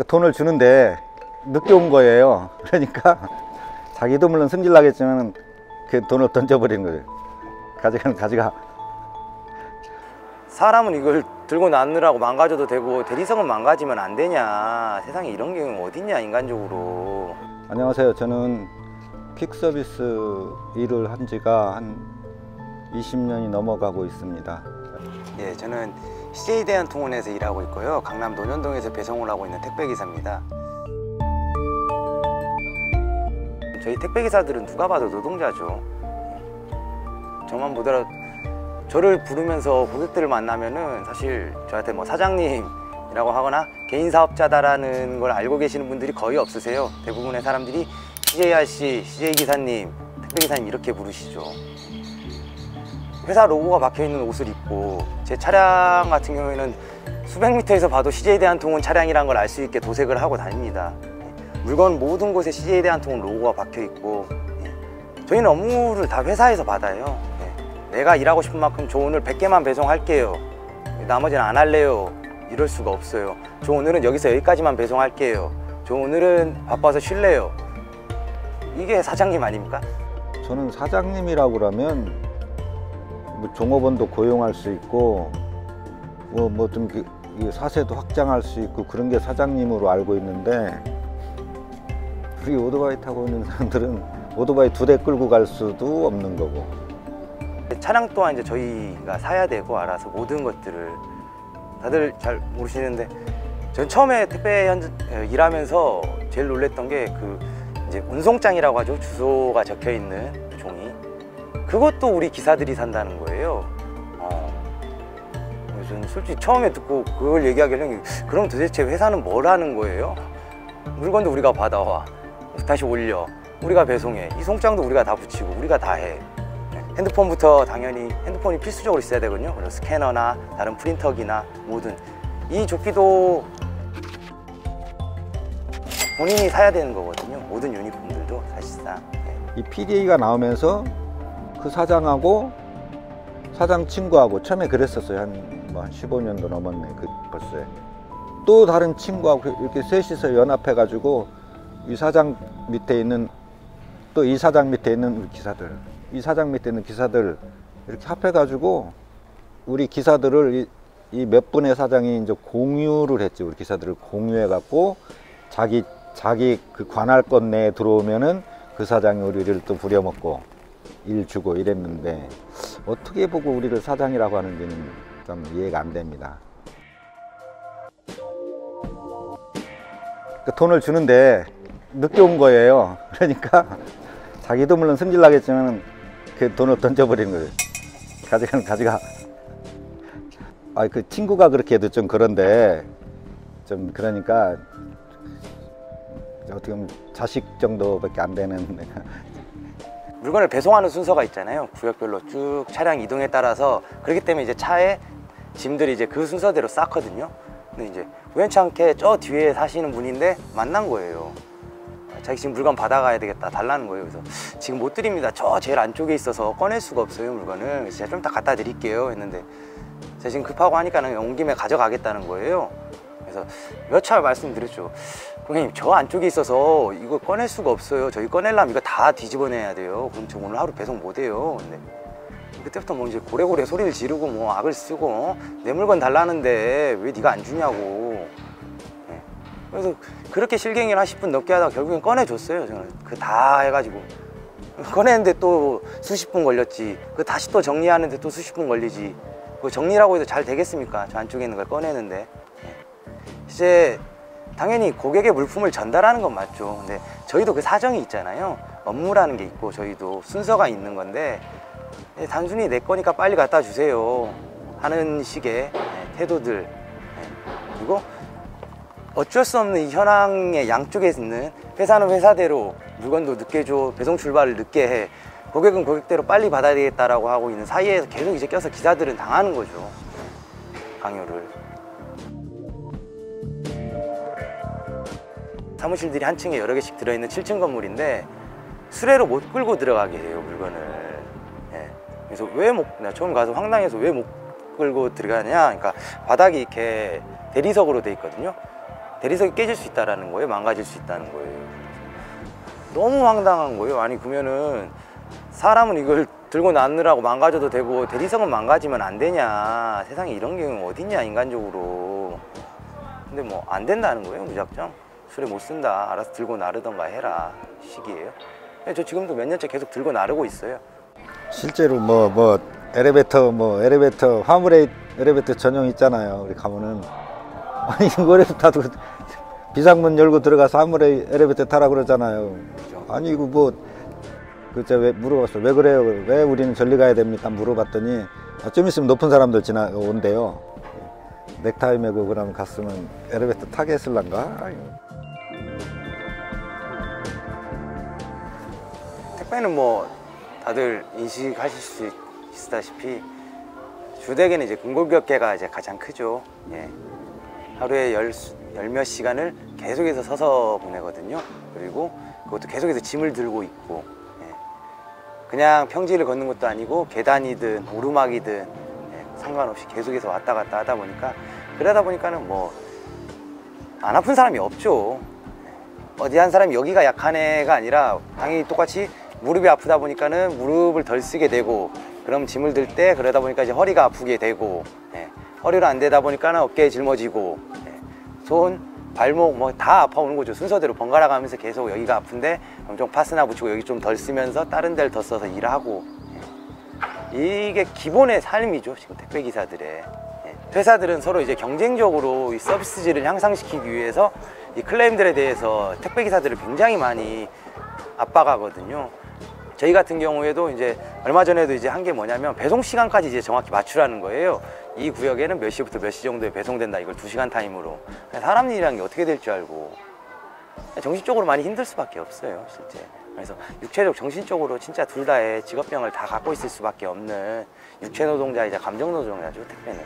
돈을 주는데 늦게 온 거예요. 그러니까 자기도 물론 승질나겠지만 그 돈을 던져버리는 거예요. 가져가. 사람은 이걸 들고 나누라고 망가져도 되고 대리석은 망가지면 안 되냐. 세상에 이런 경우 어딨냐 인간적으로. 안녕하세요. 저는 퀵서비스 일을 한 지가 한 20년이 넘어가고 있습니다. 예, 저는 CJ대한통운에서 일하고 있고요. 강남 논현동에서 배송을 하고 있는 택배기사입니다. 저희 택배기사들은 누가 봐도 노동자죠. 저만 보더라도 저를 부르면서 고객들을 만나면은 사실 저한테 뭐 사장님이라고 하거나 개인 사업자다라는 걸 알고 계시는 분들이 거의 없으세요. 대부분의 사람들이 CJ 아저씨, CJ 기사님, 택배기사님 이렇게 부르시죠. 회사 로고가 박혀있는 옷을 입고 제 차량 같은 경우에는 수백 미터에서 봐도 CJ대한통운 차량이라는 걸 알 수 있게 도색을 하고 다닙니다. 물건 모든 곳에 CJ대한통운 로고가 박혀있고, 저희는 업무를 다 회사에서 받아요. 내가 일하고 싶은 만큼 저 오늘 100개만 배송할게요, 나머지는 안 할래요, 이럴 수가 없어요. 저 오늘은 여기서 여기까지만 배송할게요, 저 오늘은 바빠서 쉴래요. 이게 사장님 아닙니까? 저는 사장님이라고 그러면 뭐 종업원도 고용할 수 있고 뭐 좀 사세도 확장할 수 있고 그런 게 사장님으로 알고 있는데, 우리 오토바이 타고 있는 사람들은 오토바이 2대 끌고 갈 수도 없는 거고. 차량 또한 이제 저희가 사야 되고 알아서 모든 것들을 다들 잘 모르시는데, 전 처음에 택배 일하면서 제일 놀랬던 게 그 이제 운송장이라고 하죠. 주소가 적혀 있는 종이, 그것도 우리 기사들이 산다는 거예요. 저는 솔직히 처음에 듣고 그걸 얘기하길래, 그럼 도대체 회사는 뭘 하는 거예요? 물건도 우리가 받아와, 다시 올려, 우리가 배송해, 이 송장도 우리가 다 붙이고 우리가 다 해. 핸드폰부터 당연히 핸드폰이 필수적으로 있어야 되거든요. 그리고 스캐너나 다른 프린터기나 모든 이 조끼도 본인이 사야 되는 거거든요. 모든 유니폼들도 사실상. 이 PDA가 나오면서 그 사장하고 사장 친구하고 처음에 그랬었어요. 한 15년도 넘었네. 벌써 또 다른 친구하고 이렇게 셋이서 연합해 가지고 이 사장 밑에 있는 또 이 사장 밑에 있는 우리 기사들, 이 사장 밑에 있는 기사들 이렇게 합해 가지고 우리 기사들을 이 몇 분의 사장이 이제 공유를 했지. 우리 기사들을 공유해 갖고 자기 그 관할권 내에 들어오면은 그 사장이 우리를 또 부려먹고 일 주고 이랬는데, 어떻게 보고 우리를 사장이라고 하는지는 좀 이해가 안 됩니다. 돈을 주는데 늦게 온 거예요. 그러니까 자기도 물론 승질나겠지만 그 돈을 던져버리는 거예요. 가져가. 그 친구가 그렇게 해도 좀 그런데, 좀 그러니까 어떻게 보면 자식 정도밖에 안 되는. 물건을 배송하는 순서가 있잖아요. 구역별로 쭉 차량 이동에 따라서. 그렇기 때문에 이제 차에 짐들이 이제 그 순서대로 쌓거든요. 근데 이제 우연찮게 저 뒤에 사시는 분인데 만난 거예요. 자기 지금 물건 받아가야 되겠다, 달라는 거예요. 그래서 지금 못 드립니다, 저 제일 안쪽에 있어서 꺼낼 수가 없어요 물건을. 그래서 제가 좀 이따 갖다 드릴게요 했는데, 제가 지금 급하고 하니까는 온 김에 가져가겠다는 거예요. 그래서 몇 차례 말씀드렸죠. 고객님, 저 안쪽에 있어서 이거 꺼낼 수가 없어요. 저희 꺼내려면 이거 다 뒤집어내야 돼요. 그럼 저 오늘 하루 배송 못 해요. 근데 그때부터 뭐 이제 고래고래 소리를 지르고 뭐 악을 쓰고, 내 물건 달라는데 왜 네가 안 주냐고. 그래서 그렇게 실갱이를 한 10분 넘게 하다가 결국엔 꺼내줬어요. 저는 그 다 해가지고 꺼내는데 또 수십 분 걸렸지. 그 다시 또 정리하는데 또 수십 분 걸리지. 그 정리라고 해도 잘 되겠습니까? 저 안쪽에 있는 걸 꺼내는데. 이제 당연히 고객의 물품을 전달하는 건 맞죠. 근데 저희도 그 사정이 있잖아요. 업무라는 게 있고 저희도 순서가 있는 건데, 단순히 내 거니까 빨리 갖다 주세요 하는 식의 태도들, 그리고 어쩔 수 없는 이 현황의 양쪽에 있는, 회사는 회사대로 물건도 늦게 줘, 배송 출발을 늦게 해, 고객은 고객대로 빨리 받아야 되겠다라고 하고 있는 사이에서 계속 이제 껴서 기사들은 당하는 거죠. 강요를. 사무실들이 한 층에 여러 개씩 들어있는 7층 건물인데 수레로 못 끌고 들어가게 해요, 물건을. 그래서 나 처음 가서 황당해서 왜 못 끌고 들어가냐. 그러니까 바닥이 이렇게 대리석으로 돼 있거든요. 대리석이 깨질 수 있다는 거예요. 망가질 수 있다는 거예요. 너무 황당한 거예요. 아니 그러면은 사람은 이걸 들고 나느라고 망가져도 되고 대리석은 망가지면 안 되냐. 세상에 이런 경우 어딨냐 인간적으로. 근데 뭐 안 된다는 거예요. 무작정 술에 못 쓴다. 알아서 들고 나르던가 해라 식이에요. 저 지금도 몇 년째 계속 들고 나르고 있어요. 실제로 엘리베이터 화물 엘리베이터 전용 있잖아요. 우리 가면은 아니 이거를 타도 비상문 열고 들어가서 화물 엘리베이터 타라 그러잖아요. 아니 이거 뭐 그저 왜 물어봤어. 왜 그래요? 왜 우리는 절리 가야 됩니까? 물어봤더니 좀 있으면 높은 사람들 온대요. 넥타이 메고 그러면 갔으면 엘리베이터 타게 했을란가? 택배는 뭐 다들 인식하실 수 있다시피 주택에는 이제 근골격 개가 이제 가장 크죠. 예. 하루에 열 몇 시간을 계속해서 서서 보내거든요. 그리고 그것도 계속해서 짐을 들고 있고, 예. 그냥 평지를 걷는 것도 아니고 계단이든 오르막이든 예. 상관없이 계속해서 왔다 갔다 하다 보니까 그러다 보니까는 뭐 안 아픈 사람이 없죠. 어디 한 사람이 여기가 약한 애가 아니라 당연히 똑같이 무릎이 아프다 보니까는 무릎을 덜 쓰게 되고, 그럼 짐을 들 때 그러다 보니까 이제 허리가 아프게 되고, 예. 허리로 안 되다 보니까는 어깨에 짊어지고, 예. 손, 발목 뭐 다 아파오는 거죠. 순서대로 번갈아 가면서 계속 여기가 아픈데 좀 파스나 붙이고 여기 좀 덜 쓰면서 다른 데를 더 써서 일하고, 예. 이게 기본의 삶이죠. 지금 택배 기사들의. 예. 회사들은 서로 이제 경쟁적으로 이 서비스질을 향상시키기 위해서 이 클레임들에 대해서 택배 기사들을 굉장히 많이 압박하거든요. 저희 같은 경우에도 이제 얼마 전에도 이제 한 게 뭐냐면 배송 시간까지 이제 정확히 맞추라는 거예요. 이 구역에는 몇 시부터 몇 시 정도에 배송된다. 이걸 2시간 타임으로. 사람 일이라는 게 어떻게 될 줄 알고 정신적으로 많이 힘들 수밖에 없어요, 실제. 그래서 육체적, 정신적으로 진짜 둘 다의 직업병을 다 갖고 있을 수밖에 없는 육체 노동자이자 감정 노동자죠, 택배는.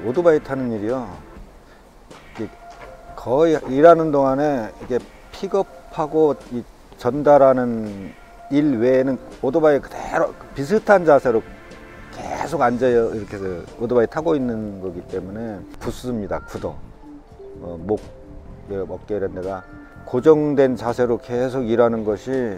오토바이 타는 일이요. 이게 거의 일하는 동안에 이게 픽업하고 이 전달하는 일 외에는 오토바이 그대로 비슷한 자세로 계속 앉아요. 이렇게 해서 오토바이 타고 있는 거기 때문에 굳습니다. 굳어. 목, 어깨 이런 데가 고정된 자세로 계속 일하는 것이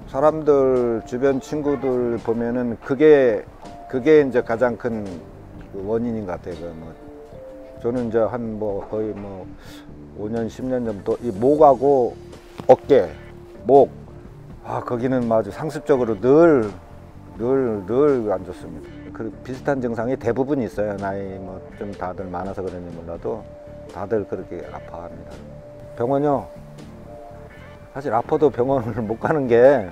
사람들 주변 친구들 보면은 그게 이제 가장 큰 원인인 것 같아요. 뭐 저는 이제 한 거의 5년 10년 전부터 이 목하고 어깨, 목, 거기는 아주 상습적으로 늘 안 좋습니다. 그 비슷한 증상이 대부분 있어요. 나이 뭐 좀 다들 많아서 그런지 몰라도 다들 그렇게 아파합니다. 병원요. 사실 아파도 병원을 못 가는 게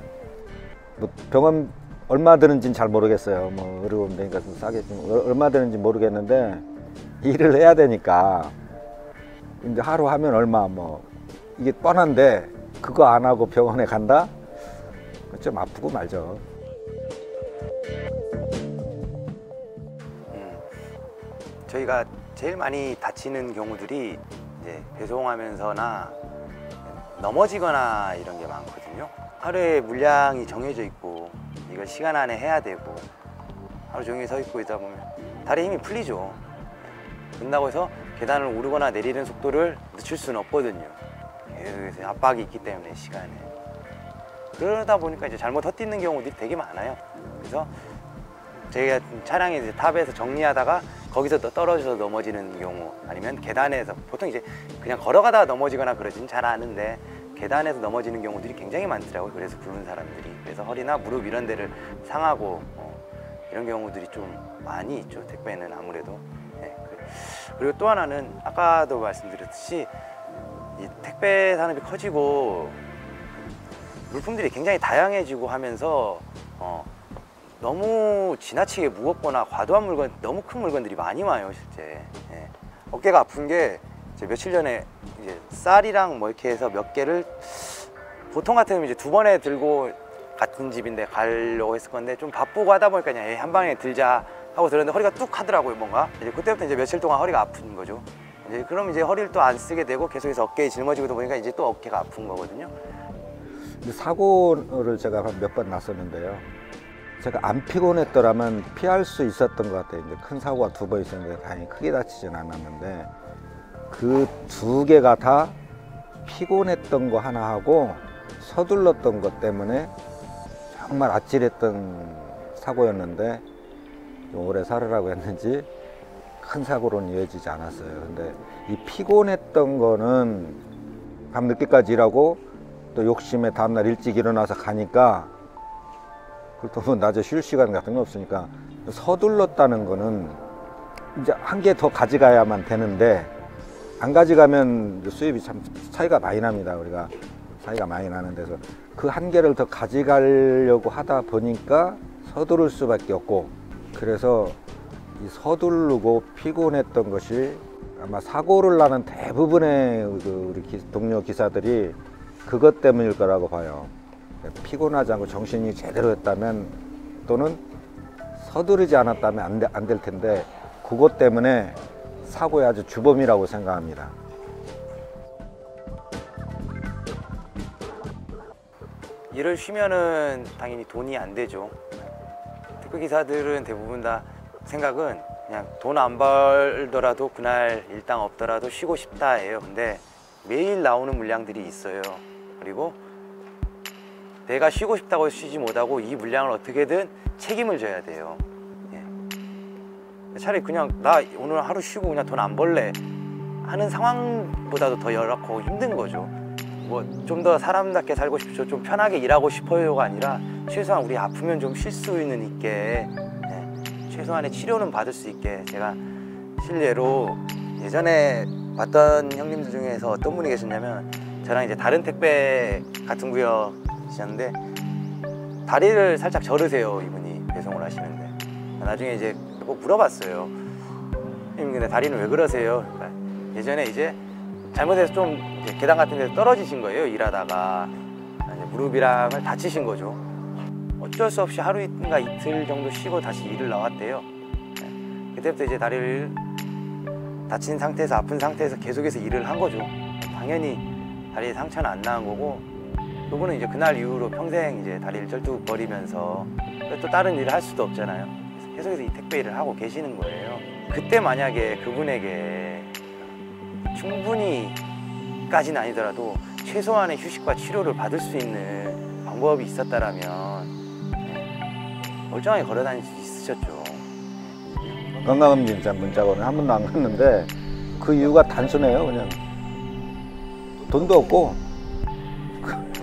뭐 병원 얼마 드는지는 잘 모르겠어요. 뭐 어려운 데니까 좀 싸게 좀 얼마 드는지 모르겠는데 일을 해야 되니까 이제 하루 하면 얼마 뭐 이게 뻔한데 그거 안 하고 병원에 간다? 좀 아프고 말죠. 저희가 제일 많이 다치는 경우들이 이제 배송하면서나 넘어지거나 이런 게 많거든요. 하루에 물량이 정해져 있고 이걸 시간 안에 해야 되고 하루 종일 서 있고 있다 보면 다리에 힘이 풀리죠. 그런다고 해서 계단을 오르거나 내리는 속도를 늦출 수는 없거든요. 계속 압박이 있기 때문에 시간에. 그러다 보니까 이제 잘못 헛뛰는 경우들이 되게 많아요. 그래서 저희가 차량에 이제 탑에서 정리하다가 거기서 또 떨어져서 넘어지는 경우, 아니면 계단에서, 보통 이제 그냥 걸어가다가 넘어지거나 그러지는 잘 않은데 계단에서 넘어지는 경우들이 굉장히 많더라고요. 그래서 부른 사람들이. 그래서 허리나 무릎 이런 데를 상하고 이런 경우들이 좀 많이 있죠. 택배는 아무래도. 네. 그리고 또 하나는 아까도 말씀드렸듯이 이 택배 산업이 커지고 물품들이 굉장히 다양해지고 하면서 너무 지나치게 무겁거나 과도한 물건, 너무 큰 물건들이 많이 와요, 실제. 예. 어깨가 아픈 게 이제 며칠 전에 이제 쌀이랑 뭐 이렇게 해서 몇 개를 보통 같으면 이제 2번에 들고 같은 집인데 가려고 했을 건데 좀 바쁘고 하다 보니까 그냥 한 방에 들자 하고 들었는데 허리가 뚝 하더라고요, 뭔가. 이제 그때부터 이제 며칠 동안 허리가 아픈 거죠. 이제 그럼 이제 허리를 또 안 쓰게 되고 계속해서 어깨에 짊어지고 보니까 이제 또 어깨가 아픈 거거든요. 사고를 제가 몇 번 났었는데요. 제가 안 피곤했더라면 피할 수 있었던 것 같아요. 이제 큰 사고가 2번 있었는데 다행히 크게 다치진 않았는데 그 두 개가 다 피곤했던 거 하나 하고 서둘렀던 것 때문에 정말 아찔했던 사고였는데 오래 살으라고 했는지 큰 사고로는 이어지지 않았어요. 근데 이 피곤했던 거는 밤늦게까지 일하고 또 욕심에 다음날 일찍 일어나서 가니까 그렇다고 뭐 낮에 쉴 시간 같은 거 없으니까 서둘렀다는 거는 이제 한 개 더 가져가야만 되는데 안 가져가면 수입이 참 차이가 많이 납니다. 우리가 차이가 많이 나는 데서 그 한 개를 더 가져가려고 하다 보니까 서두를 수밖에 없고, 그래서 이 서두르고 피곤했던 것이 아마 사고를 나는 대부분의 우리 동료 기사들이 그것 때문일 거라고 봐요. 피곤하지 않고 정신이 제대로 했다면 또는 서두르지 않았다면 안 될 텐데 그것 때문에 사고의 아주 주범이라고 생각합니다. 일을 쉬면은 당연히 돈이 안 되죠. 택배기사들은 대부분 다 생각은 그냥 돈 안 벌더라도 그날 일당 없더라도 쉬고 싶다예요. 근데 매일 나오는 물량들이 있어요. 그리고 내가 쉬고 싶다고 쉬지 못하고 이 물량을 어떻게든 책임을 져야 돼요. 예. 차라리 그냥 나 오늘 하루 쉬고 그냥 돈 안 벌래 하는 상황보다도 더 열악하고 힘든 거죠. 뭐 좀 더 사람답게 살고 싶죠, 좀 편하게 일하고 싶어요가 아니라 최소한 우리 아프면 좀 쉴 수는 있게, 최소한의 치료는 받을 수 있게. 제가 실례로 예전에 봤던 형님들 중에서 어떤 분이 계셨냐면 저랑 이제 다른 택배 같은 구역이셨는데 다리를 살짝 저르세요, 이분이 배송을 하시는데. 나중에 이제 꼭 물어봤어요. 형님 근데 다리는 왜 그러세요? 그러니까 예전에 이제 잘못해서 좀 계단 같은 데서 떨어지신 거예요, 일하다가. 이제 무릎이랑을 다치신 거죠. 어쩔 수 없이 하루인가 이틀 정도 쉬고 다시 일을 나왔대요. 그때부터 이제 다리를 다친 상태에서, 아픈 상태에서 계속해서 일을 한 거죠. 당연히 다리에 상처는 안 나은 거고, 그분은 이제 그날 이후로 평생 이제 다리를 쩔뚝거리면서 또 다른 일을 할 수도 없잖아요. 그래서 계속해서 이 택배 일을 하고 계시는 거예요. 그때 만약에 그분에게 충분히까지는 아니더라도 최소한의 휴식과 치료를 받을 수 있는 방법이 있었다라면 멀쩡하게 걸어 다닐 수 있으셨죠. 건강검진 문자고는 한 번도 안 갔는데 그 이유가 단순해요. 그냥 돈도 없고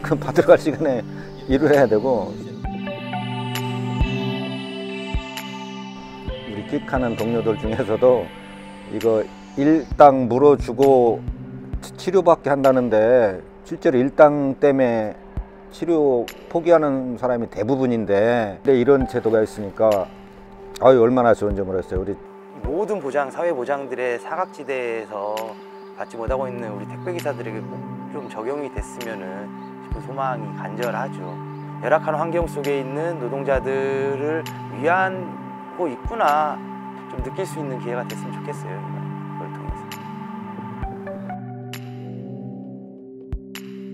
그 받으러 갈 시간에 일을 해야 되고. 우리 킥하는 동료들 중에서도 이거 일당 물어주고 치료받게 한다는데 실제로 일당 때문에 치료 포기하는 사람이 대부분인데, 근데 이런 제도가 있으니까 아유 얼마나 좋은지 모르겠어요. 우리 모든 보장, 사회 보장들의 사각지대에서 받지 못하고 있는 우리 택배기사들에게 꼭 좀 적용이 됐으면은 싶은 소망이 간절하죠. 열악한 환경 속에 있는 노동자들을 위하고 있구나 좀 느낄 수 있는 기회가 됐으면 좋겠어요.